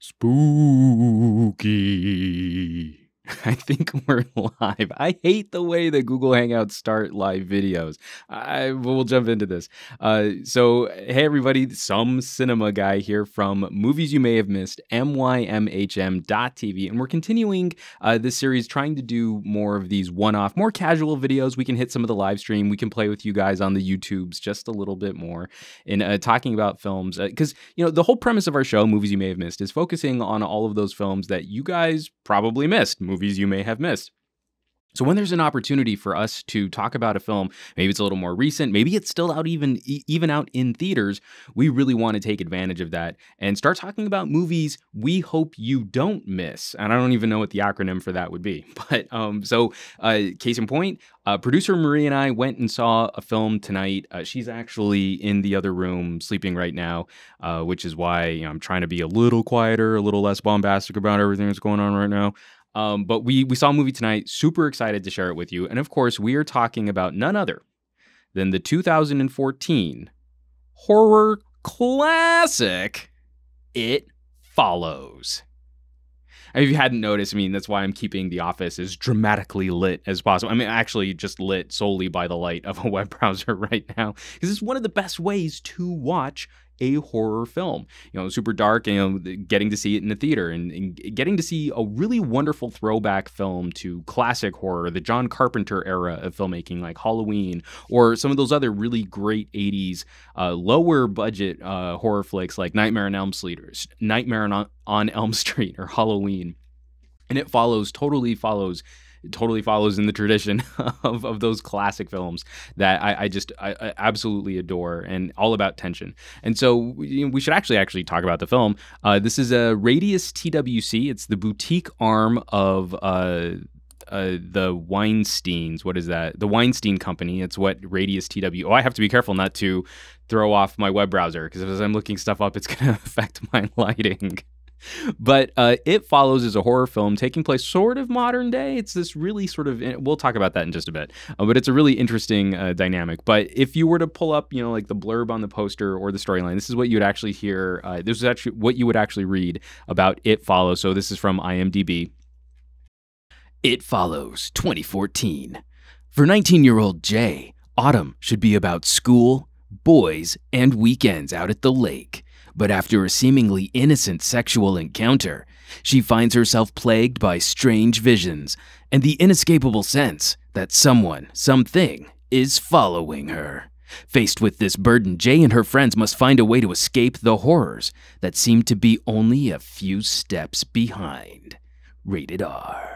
Spooky. I think we're live. I hate the way that Google Hangouts start live videos. We'll jump into this. Hey everybody, some cinema guy here from Movies You May Have Missed, MYMHM.tv, and we're continuing this series trying to do more of these one-off, more casual videos. We can hit some of the live stream. We can play with you guys on the YouTubes just a little bit more in talking about films. Because, the whole premise of our show, Movies You May Have Missed, is focusing on all of those films that you guys probably missed, movies you may have missed. So when there's an opportunity for us to talk about a film, maybe it's a little more recent, maybe it's still out even out in theaters, we really want to take advantage of that and start talking about movies we hope you don't miss. And I don't even know what the acronym for that would be. But case in point, producer Marie and I went and saw a film tonight. She's actually in the other room sleeping right now, which is why I'm trying to be a little quieter, a little less bombastic about everything that's going on right now. But we saw a movie tonight, super excited to share it with you. And of course, we are talking about none other than the 2014 horror classic, It Follows. If you hadn't noticed, that's why I'm keeping the office as dramatically lit as possible. Actually just lit solely by the light of a web browser right now, because it's one of the best ways to watch a horror film. Super dark, getting to see it in the theater and getting to see a really wonderful throwback film to classic horror, the John Carpenter era of filmmaking like Halloween, or some of those other really great 80s lower budget horror flicks like Nightmare on Elm Street or Halloween. And It Follows totally follows in the tradition of those classic films that I absolutely adore, and all about tension. And so we should actually talk about the film. This is a Radius TWC. It's the boutique arm of the Weinsteins. What is that? The Weinstein Company. It's what Radius TW. Oh, I have to be careful not to throw off my web browser, because as I'm looking stuff up, it's going to affect my lighting. But It Follows is a horror film taking place sort of modern day. It's this really sort of, we'll talk about that in just a bit, but it's a really interesting dynamic. But if you were to pull up, like the blurb on the poster or the storyline, this is what you would actually hear. This is actually what you would actually read about It Follows. So this is from IMDb. It Follows 2014. For 19-year-old Jay, autumn should be about school, boys, and weekends out at the lake. But after a seemingly innocent sexual encounter, she finds herself plagued by strange visions and the inescapable sense that someone, something, is following her. Faced with this burden, Jay and her friends must find a way to escape the horrors that seem to be only a few steps behind. Rated R.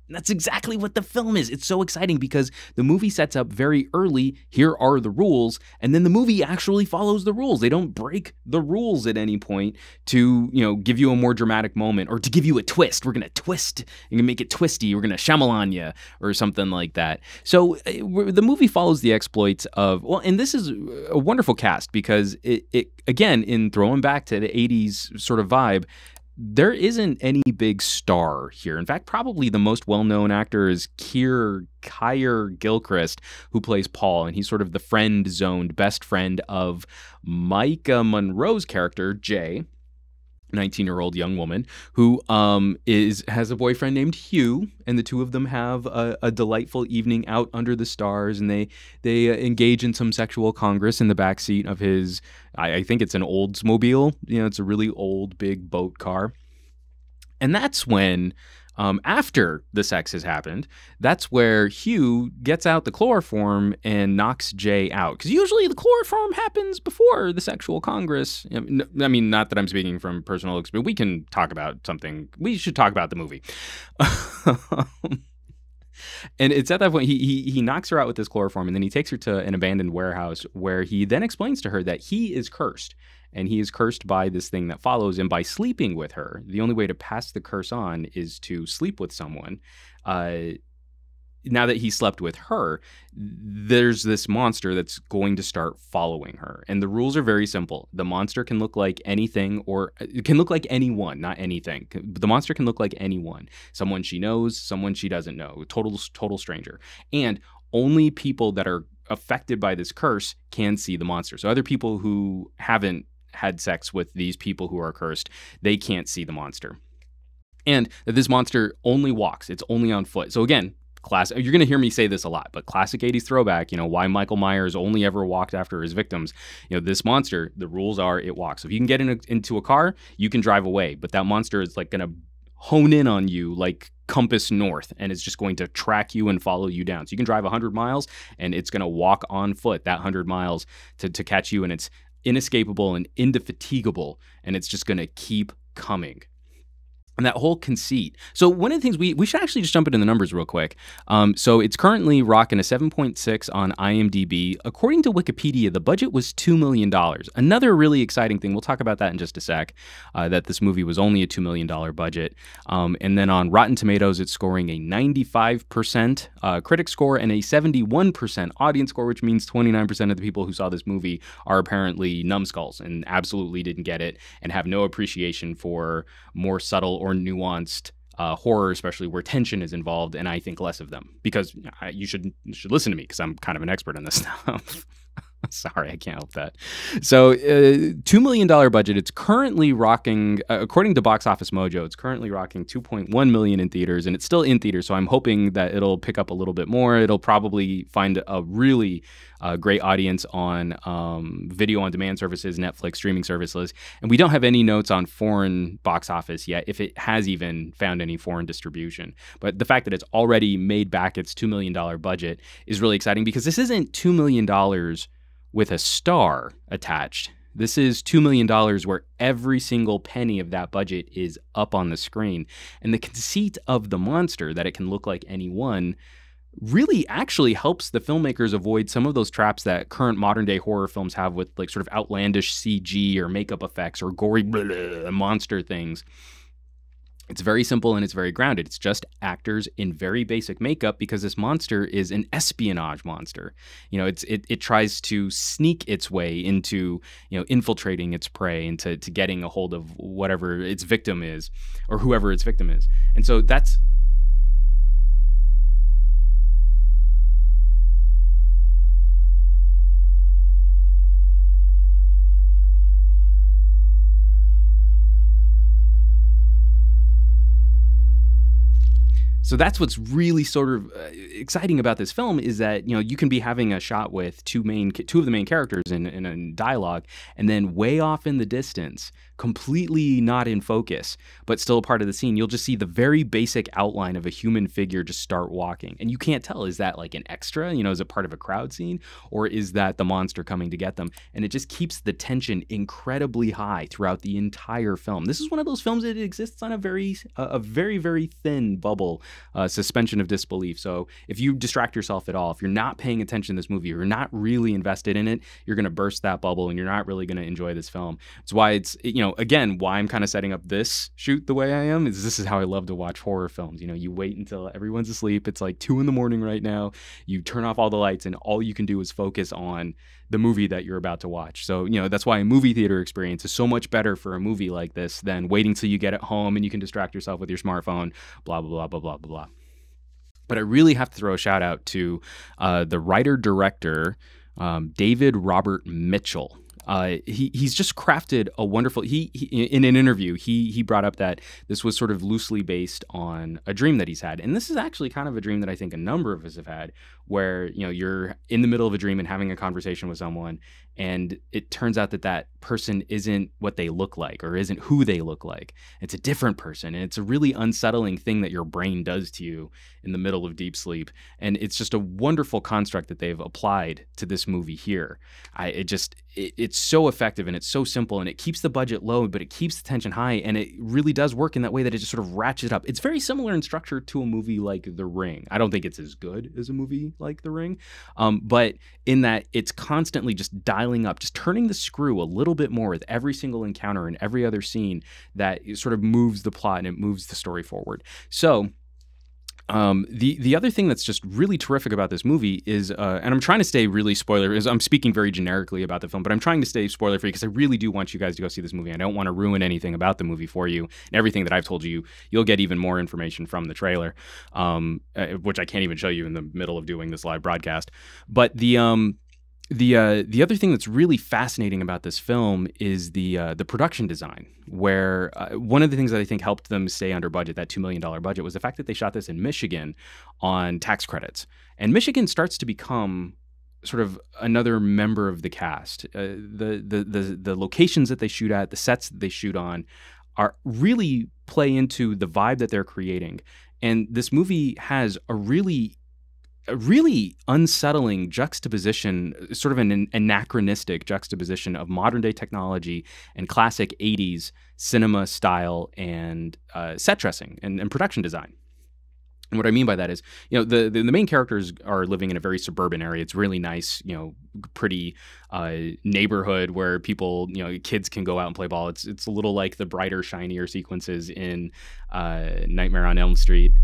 And that's exactly what the film is. It's so exciting because the movie sets up very early, here are the rules, and then the movie actually follows the rules. They don't break the rules at any point to, give you a more dramatic moment or to give you a twist. We're going to twist, and make it twisty. We're going to Shyamalan you or something like that. So the movie follows the exploits of, and this is a wonderful cast because it again, in throwing back to the 80s sort of vibe, there isn't any big star here. In fact, probably the most well-known actor is Kyer Gilchrist, who plays Paul, and he's sort of the friend-zoned best friend of Micah Monroe's character, Jay, 19-year-old young woman, who has a boyfriend named Hugh, and the two of them have a delightful evening out under the stars, and they engage in some sexual congress in the backseat of his, I think it's an Oldsmobile, it's a really old big boat car. And that's when, after the sex has happened, that's where Hugh gets out the chloroform and knocks Jay out. Because usually the chloroform happens before the sexual congress. Not that I'm speaking from personal experience. We can talk about something. We should talk about the movie. And it's at that point he knocks her out with this chloroform, and then he takes her to an abandoned warehouse where he then explains to her that he is cursed. And he is cursed by this thing that follows him by sleeping with her. The only way to pass the curse on is to sleep with someone. Now that he slept with her, there's this monster that's going to start following her. And the rules are very simple. The monster can look like anything, or it can look like anyone, not anything. The monster can look like anyone. Someone she knows, someone she doesn't know, total stranger. And only people that are affected by this curse can see the monster. So other people who haven't had sex with these people who are cursed, they can't see the monster. And that this monster only walks. It's only on foot. So again, you're going to hear me say this a lot, but classic 80s throwback, why Michael Myers only ever walked after his victims. This monster, the rules are it walks. So if you can get into a car, you can drive away, but that monster is like going to hone in on you like compass north, and it's just going to track you and follow you down. So you can drive 100 miles and it's going to walk on foot that 100 miles to catch you, and it's inescapable and indefatigable, and it's just going to keep coming. And that whole conceit. So one of the things we should actually just jump into the numbers real quick. So it's currently rocking a 7.6 on IMDb. According to Wikipedia, the budget was $2 million. Another really exciting thing, we'll talk about that in just a sec, that this movie was only a $2 million budget. And then on Rotten Tomatoes, it's scoring a 95% critic score and a 71% audience score, which means 29% of the people who saw this movie are apparently numbskulls and absolutely didn't get it and have no appreciation for more subtle or nuanced horror, especially where tension is involved, and I think less of them, because you should listen to me because I'm kind of an expert in this stuff. Sorry, I can't help that. So $2 million budget. It's currently rocking, according to Box Office Mojo, it's currently rocking $2.1 million in theaters, and it's still in theaters. So I'm hoping that it'll pick up a little bit more. It'll probably find a really great audience on video on demand services, Netflix, streaming services. And we don't have any notes on foreign box office yet, if it has even found any foreign distribution. But the fact that it's already made back its $2 million budget is really exciting, because this isn't $2 million with a star attached. This is $2 million where every single penny of that budget is up on the screen. And the conceit of the monster, that it can look like anyone, really actually helps the filmmakers avoid some of those traps that current modern day horror films have with like sort of outlandish CG or makeup effects or gory monster things. It's very simple and it's very grounded. It's just actors in very basic makeup, because this monster is an espionage monster. It tries to sneak its way into, infiltrating its prey, into getting a hold of whatever its victim is, or whoever its victim is. And so that's... So that's what's really sort of exciting about this film, is that, you can be having a shot with two of the main characters in a dialogue, and then way off in the distance, completely not in focus, but still a part of the scene, you'll just see the very basic outline of a human figure just start walking. And you can't tell, is that like an extra? Is it part of a crowd scene? Or is that the monster coming to get them? And it just keeps the tension incredibly high throughout the entire film. This is one of those films that exists on a very, very thin bubble. Suspension of disbelief. So if you distract yourself at all, if you're not paying attention to this movie, or you're not really invested in it, you're going to burst that bubble and you're not really going to enjoy this film. It's why again, why I'm kind of setting up this shoot the way I am, is this is how I love to watch horror films. You wait until everyone's asleep. It's like 2 a.m. right now. You turn off all the lights and all you can do is focus on the movie that you're about to watch. So, that's why a movie theater experience is so much better for a movie like this than waiting till you get it home and you can distract yourself with your smartphone, blah, blah, blah, blah, blah, blah, blah. But I really have to throw a shout out to the writer-director, David Robert Mitchell. He's just crafted a wonderful... He in an interview, he brought up that this was sort of loosely based on a dream that he's had. And this is actually kind of a dream that I think a number of us have had, where, you're in the middle of a dream and having a conversation with someone, and it turns out that that person isn't what they look like, or isn't who they look like. It's a different person, and it's a really unsettling thing that your brain does to you in the middle of deep sleep. And it's just a wonderful construct that they've applied to this movie here. It's so effective, and it's so simple, and it keeps the budget low, but it keeps the tension high, and it really does work in that way that it just sort of ratchets up. It's very similar in structure to a movie like The Ring. I don't think it's as good as a movie like The Ring, but in that it's constantly just dialing up, just turning the screw a little bit more with every single encounter and every other scene, that it sort of moves the plot and it moves the story forward. So the other thing that's just really terrific about this movie is, and I'm trying to stay really I'm speaking very generically about the film, but I'm trying to stay spoiler free because I really do want you guys to go see this movie. I don't want to ruin anything about the movie for you, and everything that I've told you, you'll get even more information from the trailer, which I can't even show you in the middle of doing this live broadcast. But The other thing that's really fascinating about this film is the production design, where one of the things that I think helped them stay under budget, that $2 million budget, was the fact that they shot this in Michigan on tax credits, and Michigan starts to become sort of another member of the cast. The locations that they shoot at, the sets that they shoot on, are really play into the vibe that they're creating, and this movie has a really unsettling juxtaposition, sort of an anachronistic juxtaposition of modern day technology and classic 80s cinema style and set dressing and production design. And what I mean by that is, the main characters are living in a very suburban area. It's really nice, pretty neighborhood where people, kids can go out and play ball. It's a little like the brighter, shinier sequences in Nightmare on Elm Street.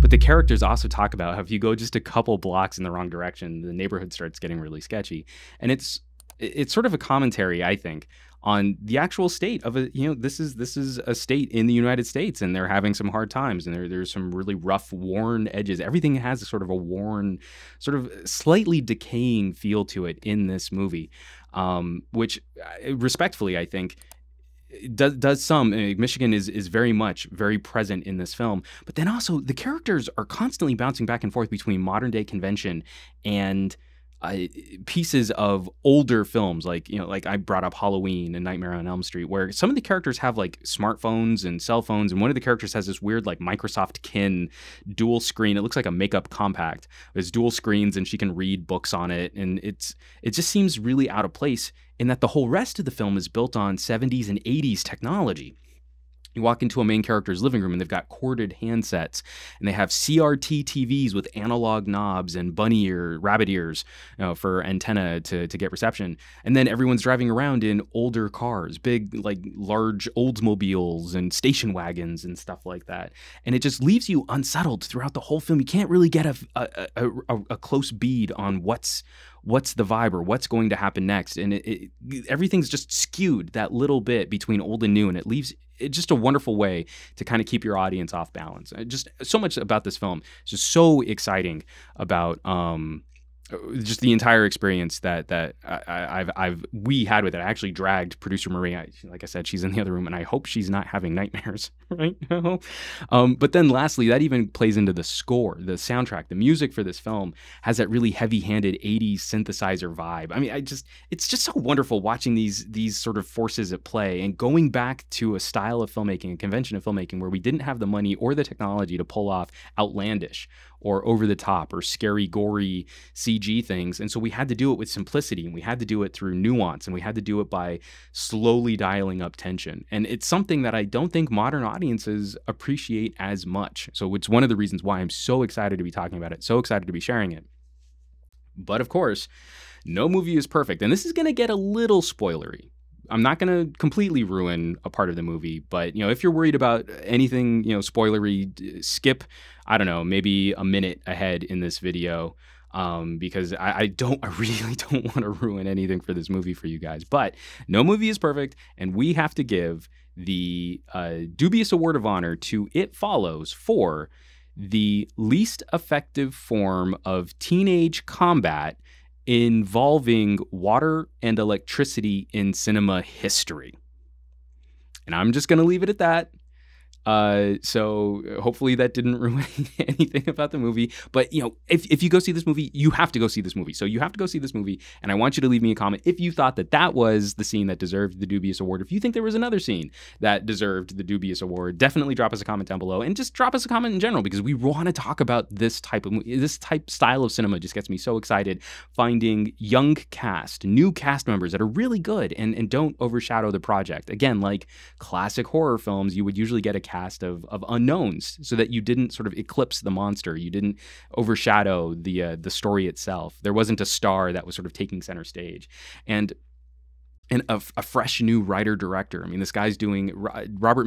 But the characters also talk about how if you go just a couple blocks in the wrong direction, the neighborhood starts getting really sketchy. And it's sort of a commentary, I think, on the actual state of this is a state in the United States, and they're having some hard times, and there's some really rough, worn edges. Everything has a sort of a worn, sort of slightly decaying feel to it in this movie, which respectfully, I think, does some. Michigan is very present in this film, but then also the characters are constantly bouncing back and forth between modern day convention and pieces of older films, like I brought up Halloween and Nightmare on Elm Street, where some of the characters have like smartphones and cell phones, and one of the characters has this weird like Microsoft Kin dual screen. It looks like a makeup compact. There's dual screens, and she can read books on it, and it just seems really out of place in that the whole rest of the film is built on 70s and 80s technology. You walk into a main character's living room and they've got corded handsets, and they have CRT TVs with analog knobs and rabbit ears, for antenna to get reception. And then everyone's driving around in older cars, big, like large Oldsmobiles and station wagons and stuff like that. And it just leaves you unsettled throughout the whole film. You can't really get a close bead on what's the vibe or what's going to happen next. And everything's just skewed that little bit between old and new, and it leaves it's just a wonderful way to kind of keep your audience off balance. Just so much about this film. It's just so exciting about just the entire experience that we had with it. I actually dragged producer Maria. Like I said, she's in the other room, and I hope she's not having nightmares right now. But then lastly, that even plays into the score, the soundtrack. The music for this film has that really heavy-handed 80s synthesizer vibe. I mean, it's just so wonderful watching these sort of forces at play and going back to a style of filmmaking, a convention of filmmaking where we didn't have the money or the technology to pull off outlandish or over the top or scary, gory CG things. And so we had to do it with simplicity, and we had to do it through nuance, and we had to do it by slowly dialing up tension. And it's something that I don't think modern audiences appreciate as much. So it's one of the reasons why I'm so excited to be talking about it, so excited to be sharing it. But of course, no movie is perfect. And this is going to get a little spoilery. I'm not going to completely ruin a part of the movie, but if you're worried about anything, spoilery, skip, I don't know, maybe a minute ahead in this video, because I really don't want to ruin anything for this movie for you guys. But no movie is perfect, and we have to give the dubious award of honor to It Follows for the least effective form of teenage combat involving water and electricity in cinema history. And I'm just going to leave it at that. So hopefully that didn't ruin anything about the movie. But, if you go see this movie, you have to go see this movie. So you have to go see this movie. And I want you to leave me a comment if you thought that was the scene that deserved the dubious award. If you think there was another scene that deserved the dubious award, definitely drop us a comment down below, and just drop us a comment in general, because we want to talk about this type style of cinema. Just gets me so excited, finding new cast members that are really good and don't overshadow the project. Again, like classic horror films, you would usually get a cast of unknowns so that you didn't sort of eclipse the monster. You didn't overshadow the story itself. There wasn't a star that was sort of taking center stage. And and a fresh new writer director. I mean, this guy's doing Robert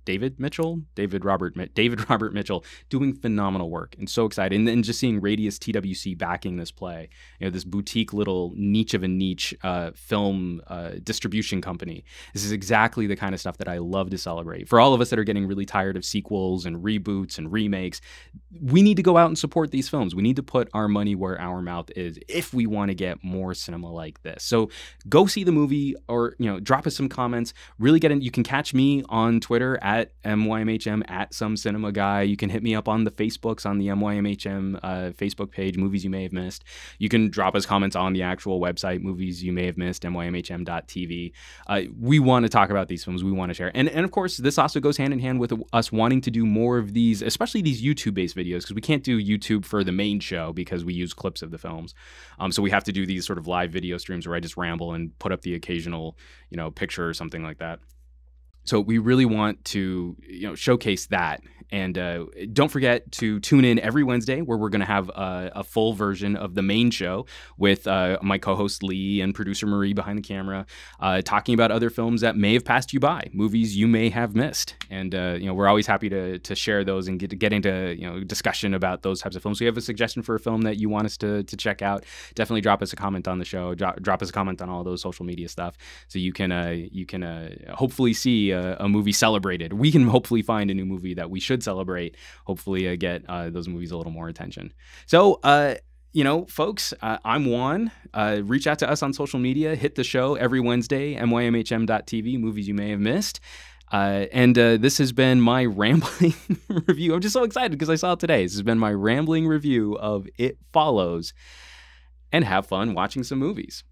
David Robert Mitchell doing phenomenal work, and so excited. And then just seeing Radius TWC backing this play, this boutique little niche of a niche film distribution company. This is exactly the kind of stuff that I love to celebrate. For all of us that are getting really tired of sequels and reboots and remakes, we need to go out and support these films. We need to put our money where our mouth is if we want to get more cinema like this. So go see the movie, or drop us some comments. Really get in. You can catch me on Twitter at MYMHM, at Some Cinema Guy. You can hit me up on the Facebooks, on the MYMHM Facebook page, Movies You May Have Missed. You can drop us comments on the actual website, Movies You May Have Missed, MYMHM.tv. We want to talk about these films. We want to share. And of course, this also goes hand in hand with us wanting to do more of these, especially these YouTube-based videos, because we can't do YouTube for the main show because we use clips of the films. So we have to do these sort of live video streams where I just ramble and put up the occasional, picture or something like that. So we really want to, showcase that. And don't forget to tune in every Wednesday, where we're going to have a full version of the main show with my co-host Lee and producer Marie behind the camera, talking about other films that may have passed you by, movies you may have missed. And we're always happy to share those and get into discussion about those types of films. So if you have a suggestion for a film that you want us to check out, definitely drop us a comment on the show. Drop us a comment on all those social media stuff, so you can hopefully see a movie celebrated. We can hopefully find a new movie that we should celebrate. Hopefully get those movies a little more attention. So folks, I'm Juan. Reach out to us on social media. Hit the show every Wednesday, mymhm.tv, Movies You May Have Missed. And this has been my rambling review. I'm just so excited because I saw it today. This has been my rambling review of It Follows. And have fun watching some movies.